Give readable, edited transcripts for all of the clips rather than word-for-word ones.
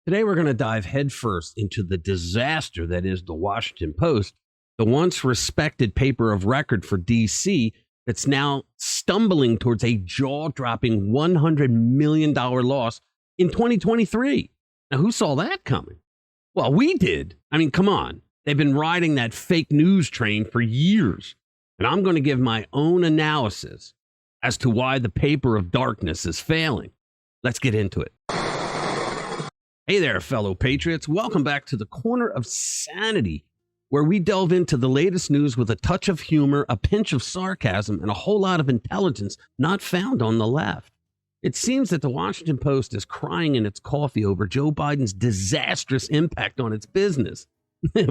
Today, we're going to dive headfirst into the disaster that is the Washington Post, the once respected paper of record for D.C. that's now stumbling towards a jaw-dropping $100 million loss in 2023. Now, who saw that coming? Well, we did. I mean, come on. They've been riding that fake news train for years. And I'm going to give my own analysis as to why the paper of darkness is failing. Let's get into it. Hey there, fellow patriots. Welcome back to the Corner of Sanity, where we delve into the latest news with a touch of humor, a pinch of sarcasm, and a whole lot of intelligence not found on the left. It seems that the Washington Post is crying in its coffee over Joe Biden's disastrous impact on its business.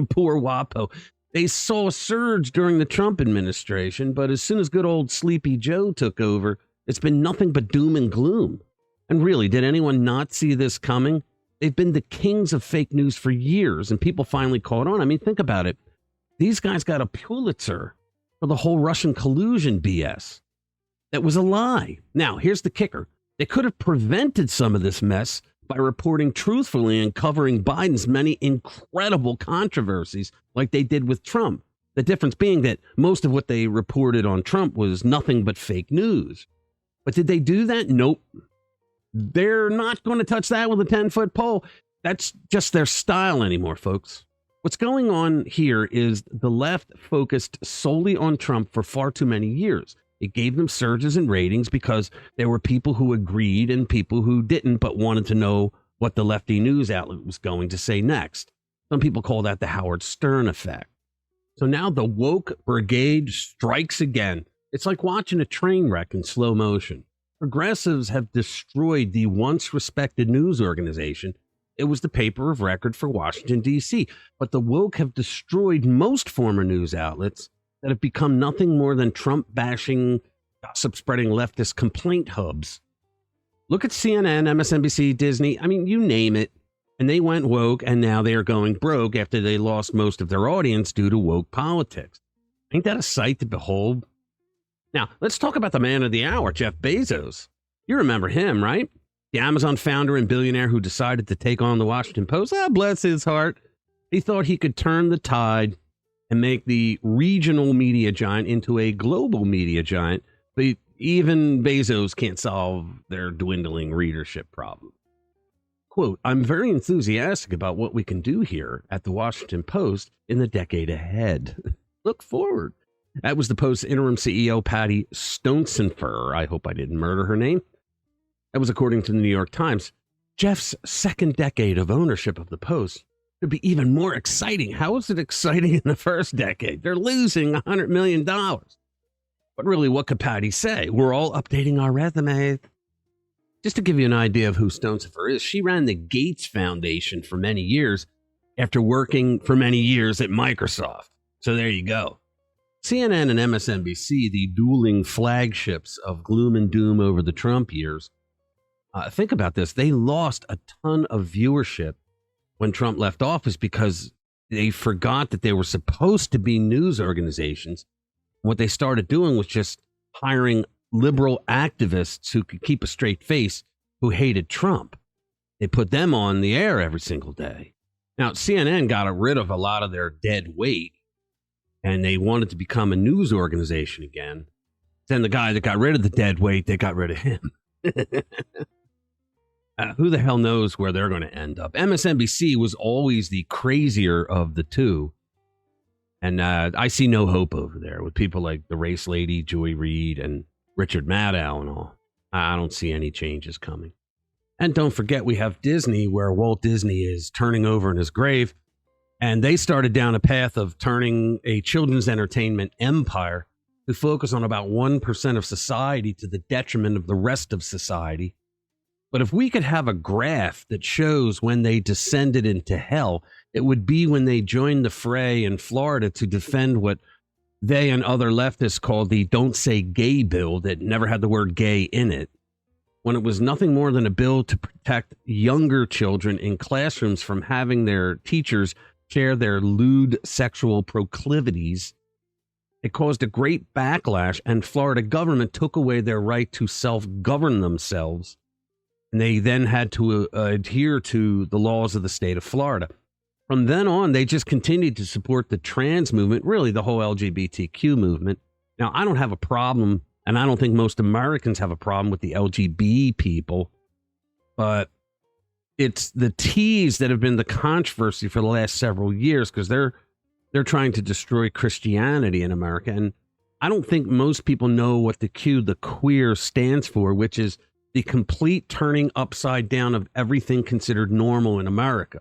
Poor WaPo. They saw a surge during the Trump administration, but as soon as good old Sleepy Joe took over, it's been nothing but doom and gloom. And really, did anyone not see this coming? They've been the kings of fake news for years, and people finally caught on. I mean, think about it. These guys got a Pulitzer for the whole Russian collusion BS. That was a lie. Now, here's the kicker. They could have prevented some of this mess by reporting truthfully and covering Biden's many incredible controversies like they did with Trump. The difference being that most of what they reported on Trump was nothing but fake news. But did they do that? Nope. They're not going to touch that with a 10-foot pole. That's just their style anymore, folks. What's going on here is the left focused solely on Trump for far too many years. It gave them surges in ratings because there were people who agreed and people who didn't, but wanted to know what the lefty news outlet was going to say next. Some people call that the Howard Stern effect. So now the woke brigade strikes again. It's like watching a train wreck in slow motion. Progressives have destroyed the once respected news organization. It was the paper of record for Washington, D.C. But the woke have destroyed most former news outlets that have become nothing more than Trump-bashing, gossip-spreading leftist complaint hubs. Look at CNN, MSNBC, Disney, I mean, you name it. And they went woke, and now they are going broke after they lost most of their audience due to woke politics. Ain't that a sight to behold? Now, let's talk about the man of the hour, Jeff Bezos. You remember him, right? The Amazon founder and billionaire who decided to take on the Washington Post. Ah, bless his heart. He thought he could turn the tide and make the regional media giant into a global media giant. But even Bezos can't solve their dwindling readership problem. Quote, I'm very enthusiastic about what we can do here at the Washington Post in the decade ahead. Look forward. That was the Post's interim CEO, Patty Stonesifer. I hope I didn't murder her name. That was according to the New York Times. Jeff's second decade of ownership of the Post could be even more exciting. How was it exciting in the first decade? They're losing $100 million. But really, what could Patty say? We're all updating our resumes. Just to give you an idea of who Stonesifer is, she ran the Gates Foundation for many years after working for many years at Microsoft. So there you go. CNN and MSNBC, the dueling flagships of gloom and doom over the Trump years. Think about this. They lost a ton of viewership when Trump left office because they forgot that they were supposed to be news organizations. What they started doing was just hiring liberal activists who could keep a straight face who hated Trump. They put them on the air every single day. Now, CNN got rid of a lot of their dead weight, and they wanted to become a news organization again. Then the guy that got rid of the dead weight, they got rid of him. Who the hell knows where they're going to end up? MSNBC was always the crazier of the two. And I see no hope over there with people like the race lady, Joy Reid, and Richard Maddow and all. I don't see any changes coming. And don't forget, we have Disney, where Walt Disney is turning over in his grave. And they started down a path of turning a children's entertainment empire to focus on about 1% of society to the detriment of the rest of society. But if we could have a graph that shows when they descended into hell, it would be when they joined the fray in Florida to defend what they and other leftists called the Don't Say Gay bill that never had the word gay in it, when it was nothing more than a bill to protect younger children in classrooms from having their teachers share their lewd sexual proclivities. It caused a great backlash, and Florida government took away their right to self-govern themselves. And they then had to adhere to the laws of the state of Florida. From then on, they just continued to support the trans movement, really the whole LGBTQ movement. Now, I don't have a problem, and I don't think most Americans have a problem with the LGB people, but it's the T's that have been the controversy for the last several years because they're trying to destroy Christianity in America. And I don't think most people know what the Q, the queer, stands for, which is the complete turning upside down of everything considered normal in America.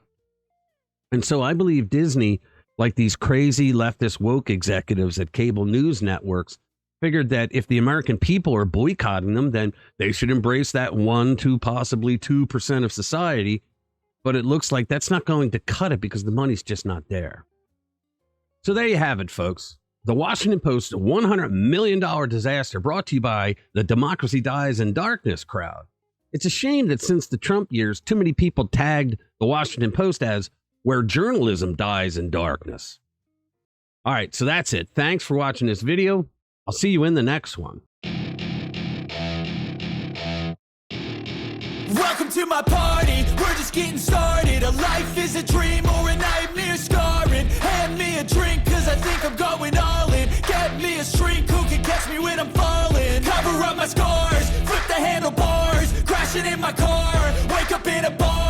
And so I believe Disney, like these crazy leftist woke executives at cable news networks, figured that if the American people are boycotting them, then they should embrace that 1 to possibly 2% of society. But it looks like that's not going to cut it because the money's just not there. So there you have it, folks. The Washington Post $100 million disaster brought to you by the Democracy Dies in Darkness crowd. It's a shame that since the Trump years, too many people tagged the Washington Post as where journalism dies in darkness. All right, so that's it. Thanks for watching this video. I'll see you in the next one. Welcome to my party, we're just getting started. A life is a dream or a nightmare scarring. Hand me a drink cause I think I'm going all in. Get me a shrink who can catch me when I'm falling. Cover up my scars, flip the handlebars, crashing in my car, wake up in a bar.